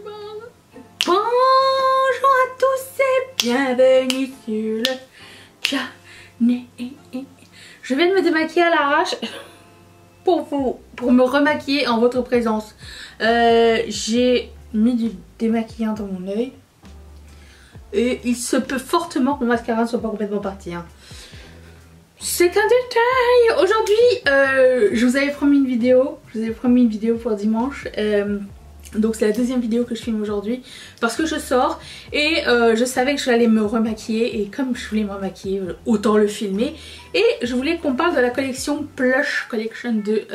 Bonjour à tous et bienvenue sur le channel. Je viens de me démaquiller à l'arrache pour me remaquiller en votre présence. J'ai mis du démaquillant dans mon œil et il se peut fortement que mon mascara ne soit pas complètement parti. Hein. C'est un détail. Aujourd'hui, je vous avais promis une vidéo. Je vous avais promis une vidéo pour dimanche. Donc c'est la deuxième vidéo que je filme aujourd'hui parce que je sors et je savais que j'allais me remaquiller et comme je voulais me remaquiller, autant le filmer. Et je voulais qu'on parle de la collection Plush Collection de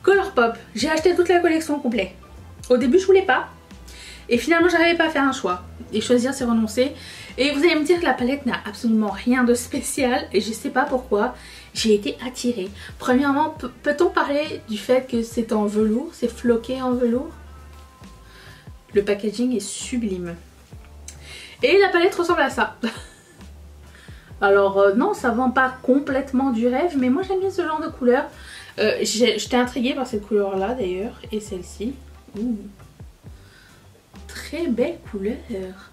Colourpop. J'ai acheté toute la collection complète. Au début je voulais pas et finalement j'arrivais pas à faire un choix. Et choisir c'est renoncer. Et vous allez me dire que la palette n'a absolument rien de spécial et je sais pas pourquoi. J'ai été attirée. Premièrement, peut-on parler du fait que c'est en velours, c'est floqué en velours? Le packaging est sublime. Et la palette ressemble à ça. Alors non, ça vend pas complètement du rêve, mais moi j'aime bien ce genre de couleur. J'étais intriguée par cette couleur là d'ailleurs, et celle-ci. Très belle couleur.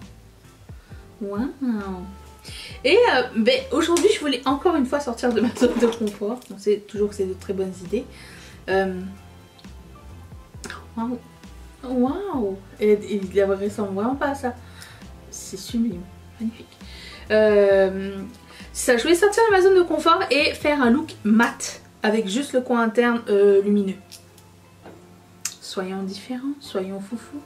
Waouh. Et aujourd'hui je voulais encore une fois sortir de ma zone de confort. On sait toujours que c'est de très bonnes idées. Waouh. Waouh. Et il ressemble vraiment pas à ça. C'est sublime. Magnifique. Ça, je voulais sortir de ma zone de confort et faire un look mat avec juste le coin interne lumineux. Soyons différents, soyons foufous.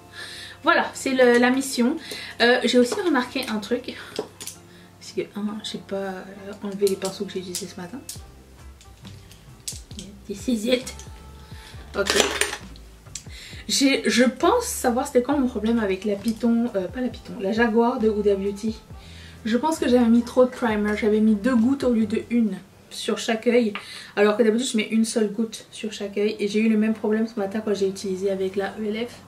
Voilà, c'est la mission. J'ai aussi remarqué un truc. Parce que, j'ai pas enlevé les pinceaux que j'ai utilisés ce matin. Il y a des cisettes. Ok. Je pense savoir c'était quand mon problème avec la Python, pas la Python, la Jaguar de Huda Beauty. Je pense que j'avais mis trop de primer, j'avais mis 2 gouttes au lieu de 1 sur chaque œil. Alors que d'habitude je mets une seule goutte sur chaque œil. Et j'ai eu le même problème ce matin quand j'ai utilisé avec la ELF.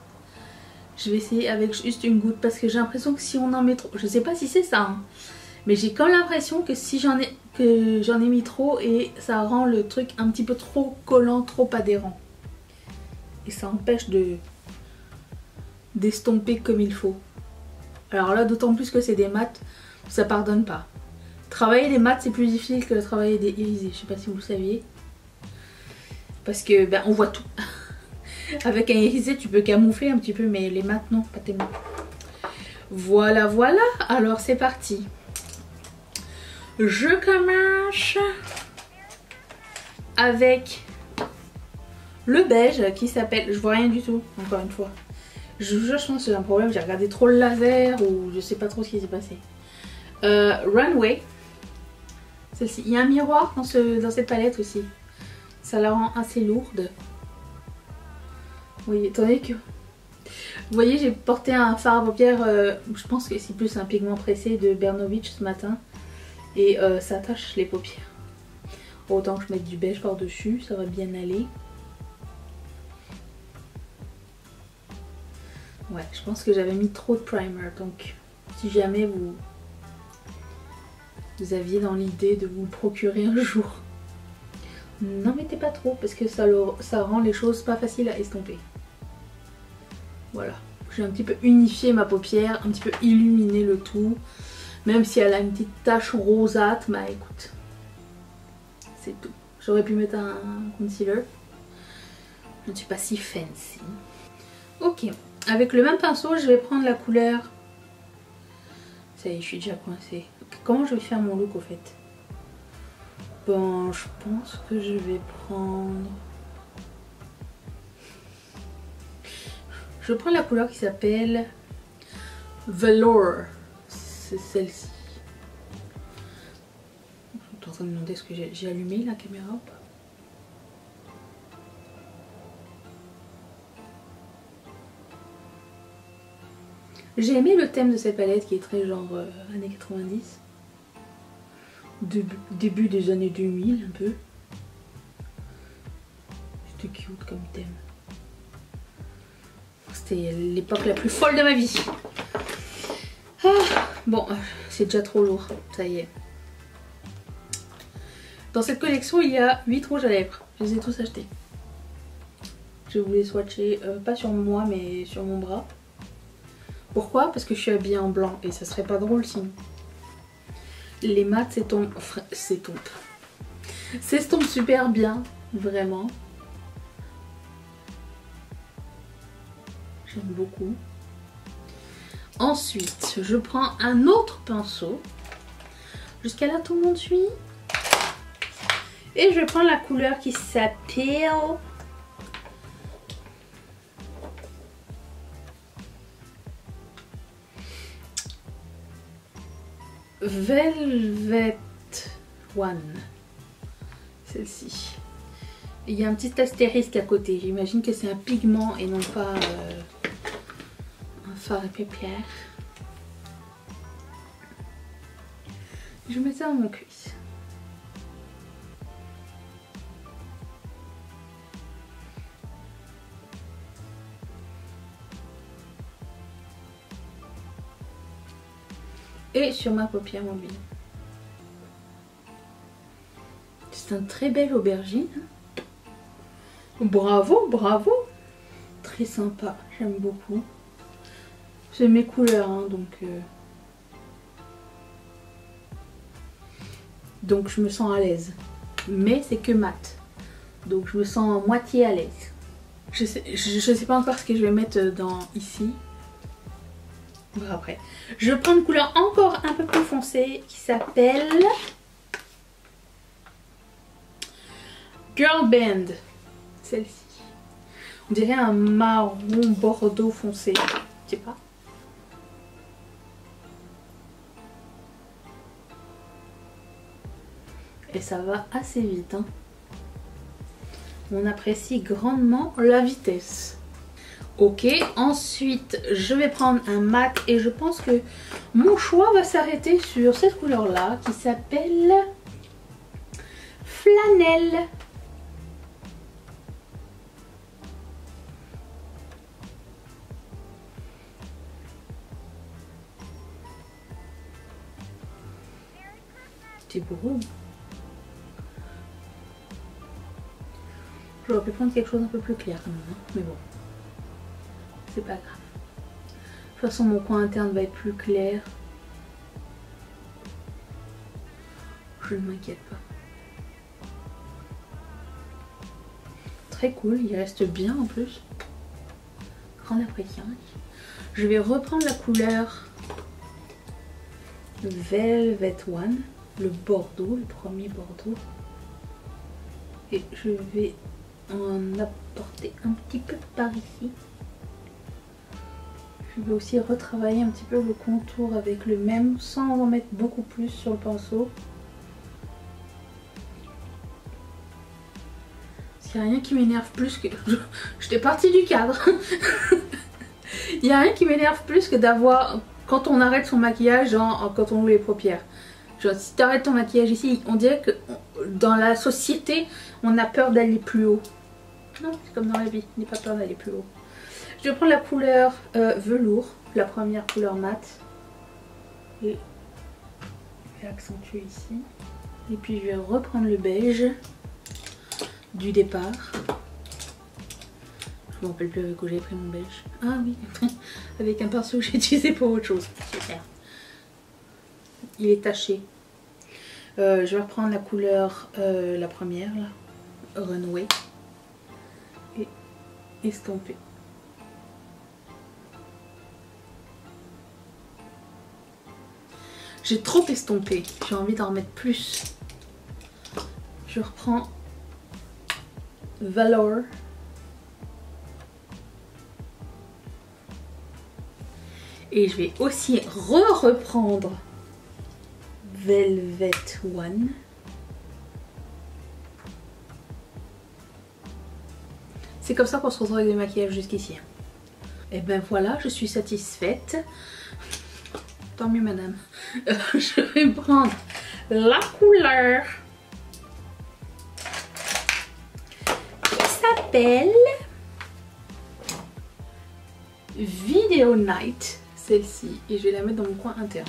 Je vais essayer avec juste une goutte parce que j'ai l'impression que si on en met trop, je sais pas si c'est ça, hein, mais j'ai comme l'impression que si j'en ai mis trop et ça rend le truc un petit peu trop collant, trop adhérent. Et ça empêche d'estomper comme il faut. Alors là, d'autant plus que c'est des mats, ça pardonne pas. Travailler les mats, c'est plus difficile que de travailler des irisés. Je sais pas si vous le saviez. Parce que, on voit tout. Avec un irisé, tu peux camoufler un petit peu, mais les mats, non, pas tellement. Voilà, voilà. Alors, c'est parti. Je commence avec le beige qui s'appelle, je vois rien du tout, encore une fois. Je pense que c'est un problème, j'ai regardé trop le laser ou je sais pas trop ce qui s'est passé. Runway. Celle-ci. Il y a un miroir dans cette palette aussi. Ça la rend assez lourde. Vous voyez, attendez que... Vous voyez, j'ai porté un fard à paupières, je pense que c'est plus un pigment pressé de Bernovitch ce matin. Et ça tache les paupières. Autant que je mette du beige par-dessus, ça va bien aller. Ouais, je pense que j'avais mis trop de primer, donc si jamais vous aviez dans l'idée de vous le procurer un jour, n'en mettez pas trop parce que ça rend les choses pas faciles à estomper. Voilà, j'ai un petit peu unifié ma paupière, un petit peu illuminé le tout, même si elle a une petite tache rosâtre, bah écoute, c'est tout. J'aurais pu mettre un concealer, je ne suis pas si fancy. Ok. Avec le même pinceau, je vais prendre la couleur. Ça y est, je suis déjà coincée. Comment je vais faire mon look au fait? Bon, je pense que je vais prendre... Je prends la couleur qui s'appelle Velour. C'est celle-ci. Je suis en train de me demander est-ce que j'ai allumé la caméra ou pas? J'ai aimé le thème de cette palette qui est très genre années 90. Début des années 2000 un peu. C'était cute comme thème. C'était l'époque la plus folle de ma vie. Ah, bon, c'est déjà trop lourd, ça y est. Dans cette collection, il y a 8 rouges à lèvres. Je les ai tous achetés. Je voulais swatcher, pas sur moi, mais sur mon bras. Pourquoi? Parce que je suis habillée en blanc et ça serait pas drôle sinon. Les mats s'estompent super bien, vraiment. J'aime beaucoup. Ensuite, je prends un autre pinceau. Jusqu'à là, tout le monde suit. Et je vais prendre la couleur qui s'appelle Velvet One. Celle-ci. Il y a un petit astérisque à côté. J'imagine que c'est un pigment et non pas un fard à paupières. Je mets ça dans mon cuisse. Et sur ma paupière mobile. C'est un très bel aubergine. Bravo, bravo. Très sympa, j'aime beaucoup. C'est mes couleurs, hein, donc je me sens à l'aise. Mais c'est que mat. Donc je me sens à moitié à l'aise. Je sais pas encore ce que je vais mettre dans ici. Bon, après. Je prends une couleur encore un peu plus foncée qui s'appelle Girl Band. Celle-ci. On dirait un marron bordeaux foncé. Je sais pas. Et ça va assez vite. Hein. On apprécie grandement la vitesse. Ok, ensuite je vais prendre un mat et je pense que mon choix va s'arrêter sur cette couleur là qui s'appelle Flanelle. C'est beau. J'aurais pu prendre quelque chose un peu plus clair quand même, hein, mais bon. C'est pas grave. De toute façon, mon coin interne va être plus clair. Je ne m'inquiète pas. Très cool, il reste bien en plus. Grande appréciation. Je vais reprendre la couleur Velvet One, le bordeaux, le premier bordeaux. Et je vais en apporter un petit peu par ici. Je vais aussi retravailler un petit peu le contour avec le même sans en mettre beaucoup plus sur le pinceau. Parce qu'il n'y a rien qui m'énerve plus que... J'étais partie du cadre. Il n'y a rien qui m'énerve plus que d'avoir... Quand on arrête son maquillage, genre quand on ouvre les paupières. Genre si tu arrêtes ton maquillage ici, on dirait que dans la société, on a peur d'aller plus haut. Non, c'est comme dans la vie, on n'a pas peur d'aller plus haut. Je vais prendre la couleur velours, la première couleur mat. Et je vais accentuer ici. Et puis je vais reprendre le beige du départ. Je me rappelle plus avec où j'avais pris mon beige. Ah oui, avec un pinceau que j'ai utilisé pour autre chose. Super. Il est taché. Je vais reprendre la couleur, la première là, Runway. Et estomper. J'ai trop estompé, j'ai envie d'en mettre plus. Je reprends Valor. Et je vais aussi reprendre Velvet One. C'est comme ça qu'on se retrouve avec des maquillages jusqu'ici. Et ben voilà, je suis satisfaite. Tant mieux madame. Je vais prendre la couleur qui s'appelle Video Night, celle-ci, et je vais la mettre dans mon coin interne.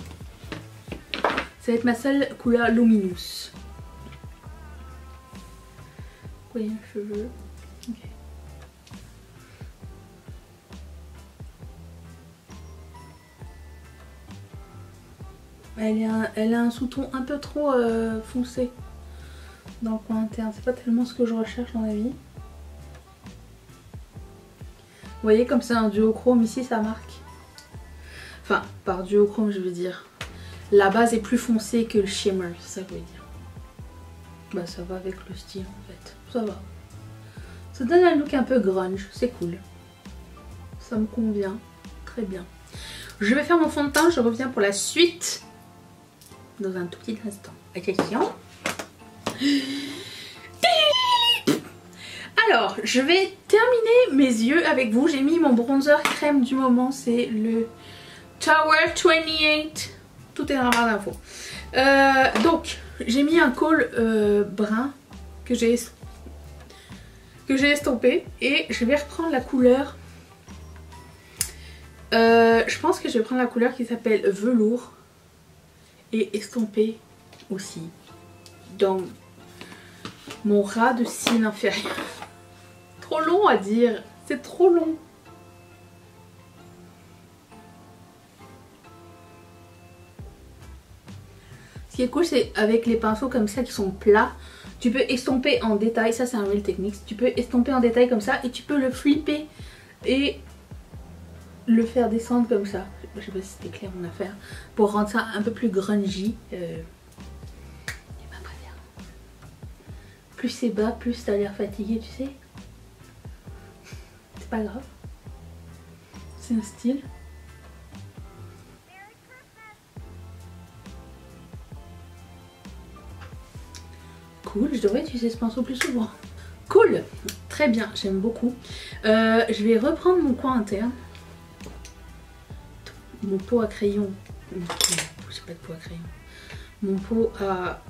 Ça va être ma seule couleur lumineuse. Vous voyez un cheveu. Okay. Elle a un sous-ton un peu trop foncé dans le coin interne. C'est pas tellement ce que je recherche dans la vie. Vous voyez comme c'est un duochrome ici, ça marque. Enfin, par duochrome je veux dire. La base est plus foncée que le shimmer, c'est ça que je veux dire. Bah ça va avec le style en fait, ça va. Ça donne un look un peu grunge, c'est cool. Ça me convient, très bien. Je vais faire mon fond de teint, je reviens pour la suite dans un tout petit instant. Attention. Alors, je vais terminer mes yeux avec vous. J'ai mis mon bronzer crème du moment, c'est le Tower 28. Tout est dans la barre d'infos. Donc, j'ai mis un col brun que j'ai estompé et je vais reprendre la couleur. Je pense que je vais prendre la couleur qui s'appelle velours et estomper aussi dans mon ras de cils inférieur. Trop long à dire, c'est trop long. Ce qui est cool, c'est avec les pinceaux comme ça qui sont plats, tu peux estomper en détail, ça c'est un Real Techniques, tu peux estomper en détail comme ça et tu peux le flipper et le faire descendre comme ça. Je sais pas si c'était clair mon affaire, pour rendre ça un peu plus grungy. Plus c'est bas, plus t'as l'air fatigué, tu sais. C'est pas grave. C'est un style. Cool, je devrais utiliser ce pinceau plus souvent. Cool, très bien, j'aime beaucoup. Je vais reprendre mon coin interne. Mon pot à crayon. J'ai pas de pot à crayon. Mon pot à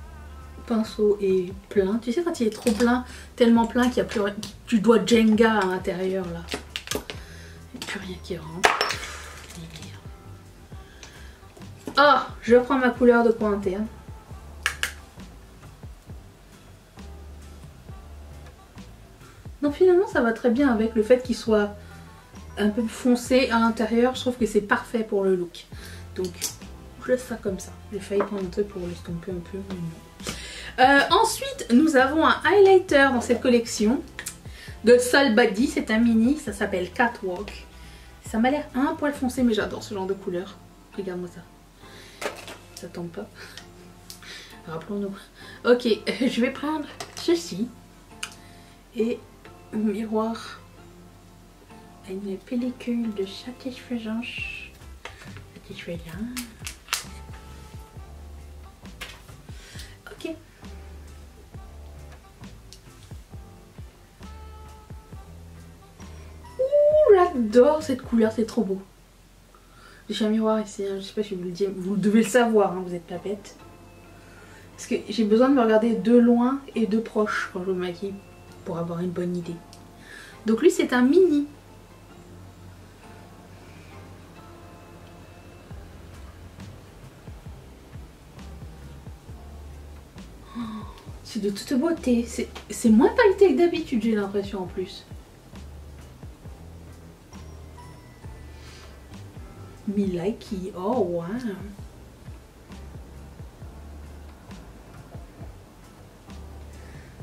pinceau est plein. Tu sais quand il est trop plein, tellement plein qu'il y a plus rien. Tu dois Jenga à l'intérieur là. Il n'y a plus rien qui rentre. Ah, je prends ma couleur de coin interne. Non, finalement ça va très bien avec le fait qu'il soit un peu foncé à l'intérieur. Je trouve que c'est parfait pour le look. Donc je laisse ça comme ça. J'ai failli prendre un truc pour l'estomper un peu, mais non. Ensuite nous avons un highlighter dans cette collection de Sol Body. C'est un mini, ça s'appelle Catwalk. Ça m'a l'air un poil foncé mais j'adore ce genre de couleur. Regarde-moi ça. Ça tombe pas. Rappelons-nous. Ok, je vais prendre ceci et un miroir à une pellicule de satisfaisance. Ok. Ouh, j'adore cette couleur, c'est trop beau. J'ai un miroir ici, hein, je sais pas si vous le dites, vous devez le savoir, hein, vous êtes pas bête. Parce que j'ai besoin de me regarder de loin et de proche quand je me maquille pour avoir une bonne idée. Donc lui c'est un mini. Oh, c'est de toute beauté, c'est moins pailleté que d'habitude j'ai l'impression en plus. Milwaukee, oh wow.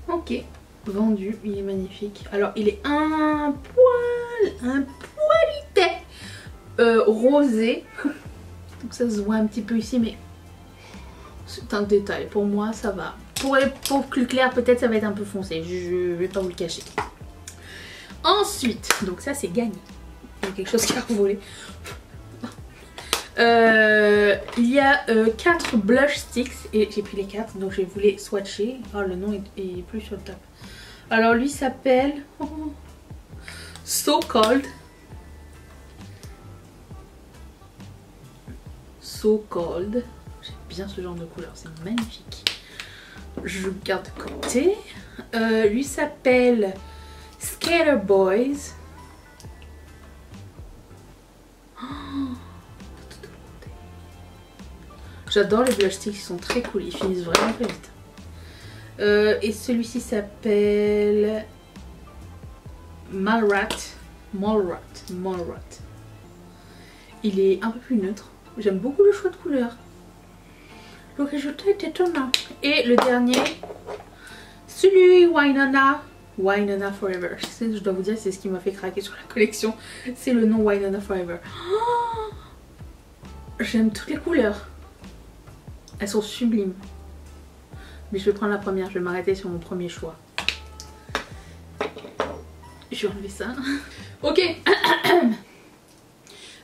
Ok, vendu, il est magnifique. Alors il est un poil rosé. Donc ça se voit un petit peu ici, mais c'est un détail. Pour moi ça va. Pour les peaux plus claires peut-être ça va être un peu foncé, je vais pas vous le cacher. Ensuite, donc ça c'est gagné. Il y a quelque chose qui a volé. Il y a 4 blush sticks et j'ai pris les 4 donc je voulais swatcher. Oh, le nom est plus sur le top. Alors lui s'appelle So Cold. So Cold. J'aime bien ce genre de couleur, c'est magnifique. Je le garde de côté. Lui s'appelle Skater Boys. J'adore les blush sticks, ils sont très cool, ils finissent vraiment très vite. Et celui-ci s'appelle Mallrat. Il est un peu plus neutre. J'aime beaucoup le choix de couleur. Le résultat est étonnant. Et le dernier, celui Winona Forever. Je dois vous dire, c'est ce qui m'a fait craquer sur la collection. C'est le nom Winona Forever. Oh, j'aime toutes les couleurs. Elles sont sublimes. Mais je vais prendre la première, je vais m'arrêter sur mon premier choix. Je vais enlever ça. Ok.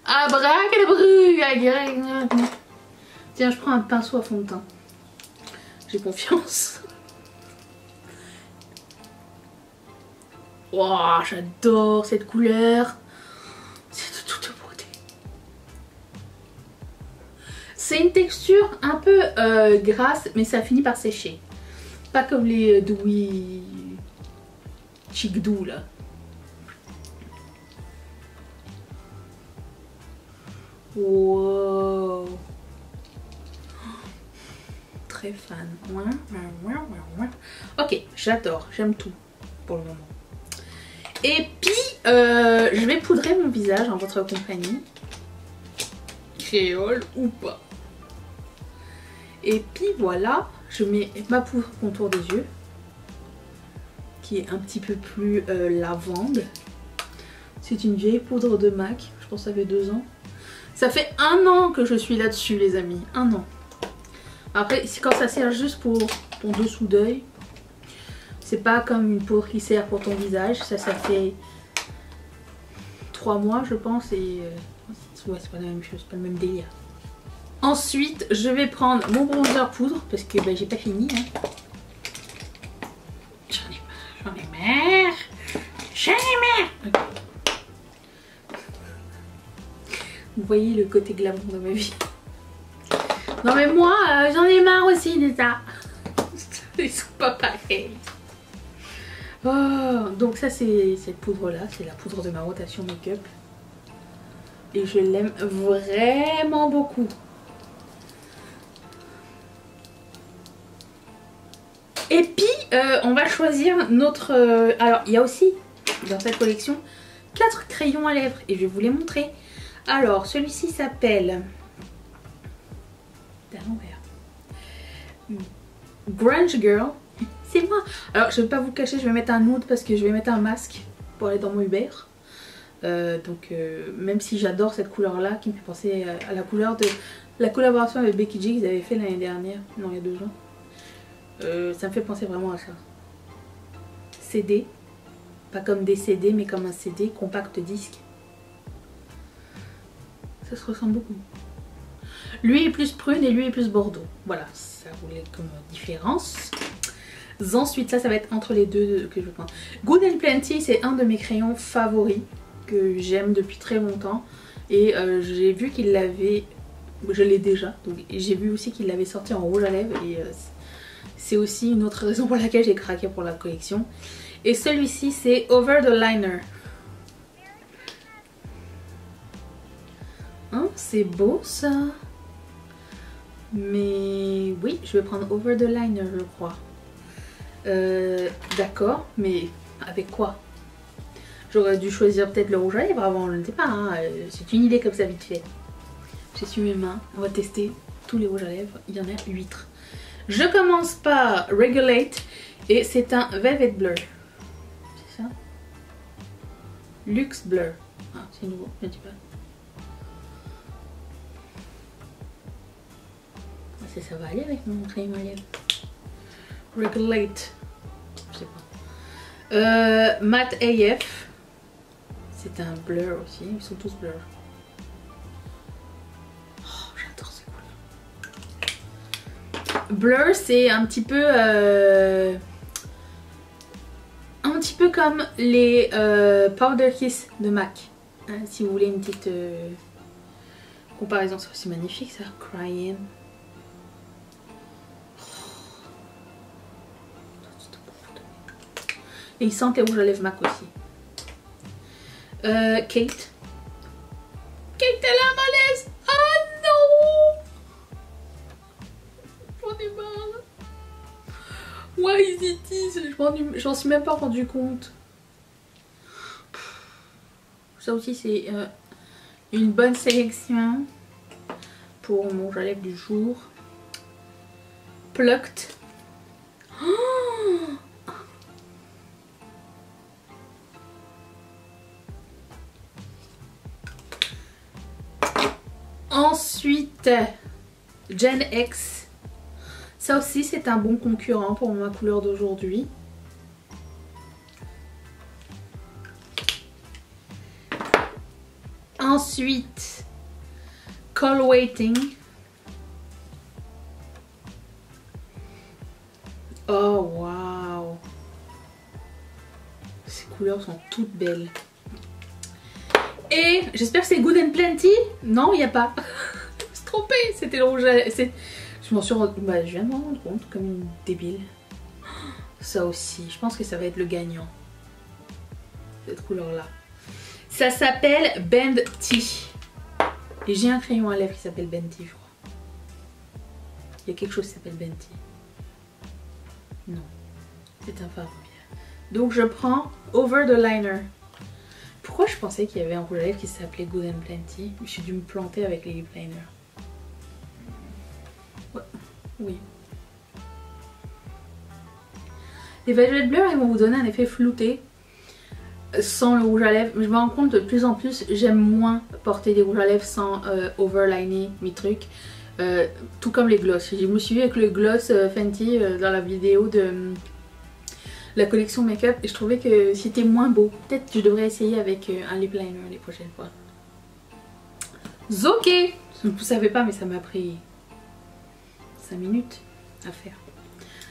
Abracadabra. Tiens, je prends un pinceau à fond de teint. J'ai confiance. Wow, j'adore cette couleur. C'est de toute beauté. C'est une texture un peu grasse, mais ça finit par sécher. Pas comme les Dewy Chic Doux là. Wow. Très fan. Ok, j'adore, j'aime tout pour le moment. Et puis, je vais poudrer mon visage en votre compagnie. Créole ou pas. Et puis voilà, je mets ma poudre contour des yeux. Qui est un petit peu plus lavande. C'est une vieille poudre de MAC, je pense que ça fait 2 ans. Ça fait 1 an que je suis là-dessus les amis, 1 an. Après, quand ça sert juste pour ton dessous d'œil, c'est pas comme une poudre qui sert pour ton visage. Ça fait 3 mois je pense et ouais, c'est pas la même chose, c'est pas le même délire. Ensuite, je vais prendre mon bronzer poudre parce que bah, j'ai pas fini. Hein. J'en ai marre. Okay. Vous voyez le côté glamour de ma vie. Non mais moi, j'en ai marre aussi de ça. Ils sont pas pareils. Oh, donc ça c'est cette poudre là, c'est la poudre de ma rotation make-up. Et je l'aime vraiment beaucoup. Et puis on va choisir notre... alors il y a aussi dans cette collection 4 crayons à lèvres et je vais vous les montrer. Alors celui-ci s'appelle... à l'envers. Grunge Girl. C'est moi. Alors je vais pas vous le cacher, je vais mettre un nude parce que je vais mettre un masque pour aller dans mon Uber. Donc même si j'adore cette couleur là qui me fait penser à la couleur de la collaboration avec Becky G qu'ils avaient fait l'année dernière, non il y a 2 ans. Ça me fait penser vraiment à ça. CD, pas comme des CD mais comme un CD, compact disque. Ça se ressemble beaucoup. Lui est plus prune et lui est plus bordeaux. Voilà, ça voulait comme différence. Ensuite, ça va être entre les deux que je vais prendre. Good and Plenty, c'est un de mes crayons favoris que j'aime depuis très longtemps. Et j'ai vu qu'il l'avait... Je l'ai déjà. Donc j'ai vu aussi qu'il l'avait sorti en rouge à lèvres. Et c'est aussi une autre raison pour laquelle j'ai craqué pour la collection. Et celui-ci, c'est Over the Liner. Hein, c'est beau ça. Mais oui, je vais prendre Over the Liner, je crois. D'accord, mais avec quoi? J'aurais dû choisir peut-être le rouge à lèvres avant, je ne sais pas. Hein. C'est une idée comme ça vite fait. J'essuie mes mains, on va tester tous les rouges à lèvres. Il y en a 8. Je commence par Regulate et c'est un Velvet Blur. C'est ça? Luxe Blur. Ah, c'est nouveau, je ne dis pas. Ça va aller avec mon crayon à lèvres. Regulate. Je sais pas. Matte AF. C'est un blur aussi. Ils sont tous blur. Oh, j'adore ces couleurs. Blur, c'est un petit peu comme les Powder Kiss de MAC. Hein, si vous voulez une petite comparaison, c'est aussi magnifique ça. Crying. Et ils sentent les rouges à lèvres MAC aussi. Kate. Kate, elle a un malaise. Oh non. J'en ai marre. Why is it this? J'en suis même pas rendu compte. Ça aussi c'est une bonne sélection pour mon rouge à lèvres du jour. Plucked. Oh, ensuite, Gen X. Ça aussi c'est un bon concurrent pour ma couleur d'aujourd'hui. Ensuite, Call Waiting. Oh waouh! Ces couleurs sont toutes belles. Et j'espère que c'est Good and Plenty. Non, il n'y a pas. Je me suis trompée, c'était le rouge à lèvres. Je m'en suis rendu... Bah, je viens de m'en rendre compte comme une débile. Ça aussi, je pense que ça va être le gagnant. Cette couleur-là. Ça s'appelle Bend Tea. Et j'ai un crayon à lèvres qui s'appelle Bend Tea, je crois. Il y a quelque chose qui s'appelle Bend Tea. Non, c'est un fard de paupières. Donc je prends Over the Liner. Pourquoi je pensais qu'il y avait un rouge à lèvres qui s'appelait Good and Plenty? J'ai dû me planter avec les lip liners. Ouais. Oui. Les Violet Blur, ils vont vous donner un effet flouté sans le rouge à lèvres. Je me rends compte de plus en plus, j'aime moins porter des rouges à lèvres sans overliner mes trucs. Tout comme les gloss. Je me suis vue avec le gloss Fenty dans la vidéo de la collection make-up et je trouvais que c'était moins beau. Peut-être que je devrais essayer avec un lip liner les prochaines fois. Zoké! Vous ne savez pas mais ça m'a pris 5 minutes à faire.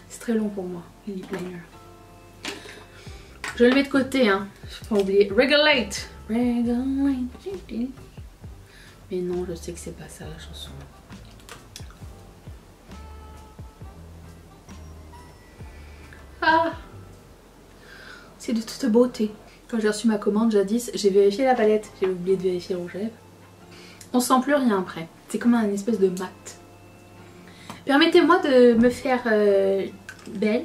C'est très long pour moi, les lip liners. Je le mets de côté, hein. Faut pas oublier. Regulate! Regulate. Mais non, je sais que c'est pas ça la chanson. Ah! C'est de toute beauté. Quand j'ai reçu ma commande jadis, j'ai vérifié la palette. J'ai oublié de vérifier le rouge à lèvres. On sent plus rien après. C'est comme un espèce de mat. Permettez-moi de me faire belle.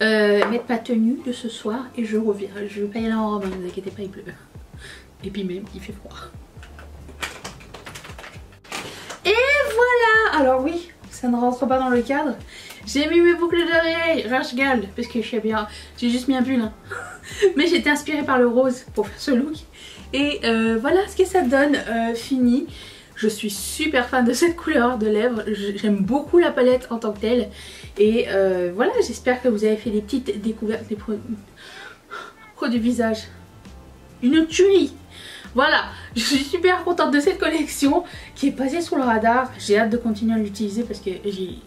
Mettre ma tenue de ce soir et je reviens. Je vais pas y aller en robe, ne vous inquiétez pas, il pleut. Et puis même, il fait froid. Et voilà! Alors oui, ça ne rentre pas dans le cadre. J'ai mis mes boucles d'oreilles, Rashgal, parce que je sais bien, j'ai juste mis un pull. Hein. Mais j'étais inspirée par le rose pour faire ce look. Et voilà ce que ça donne fini. Je suis super fan de cette couleur de lèvres. J'aime beaucoup la palette en tant que telle. Et voilà, j'espère que vous avez fait des petites découvertes des produits visage. Une tuerie! Voilà, je suis super contente de cette collection qui est passée sous le radar. J'ai hâte de continuer à l'utiliser parce que j'ai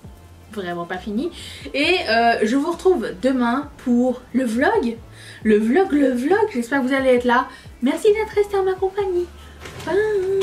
vraiment pas fini. Et je vous retrouve demain pour le vlog. Le vlog. J'espère que vous allez être là. Merci d'être resté en ma compagnie. Bye!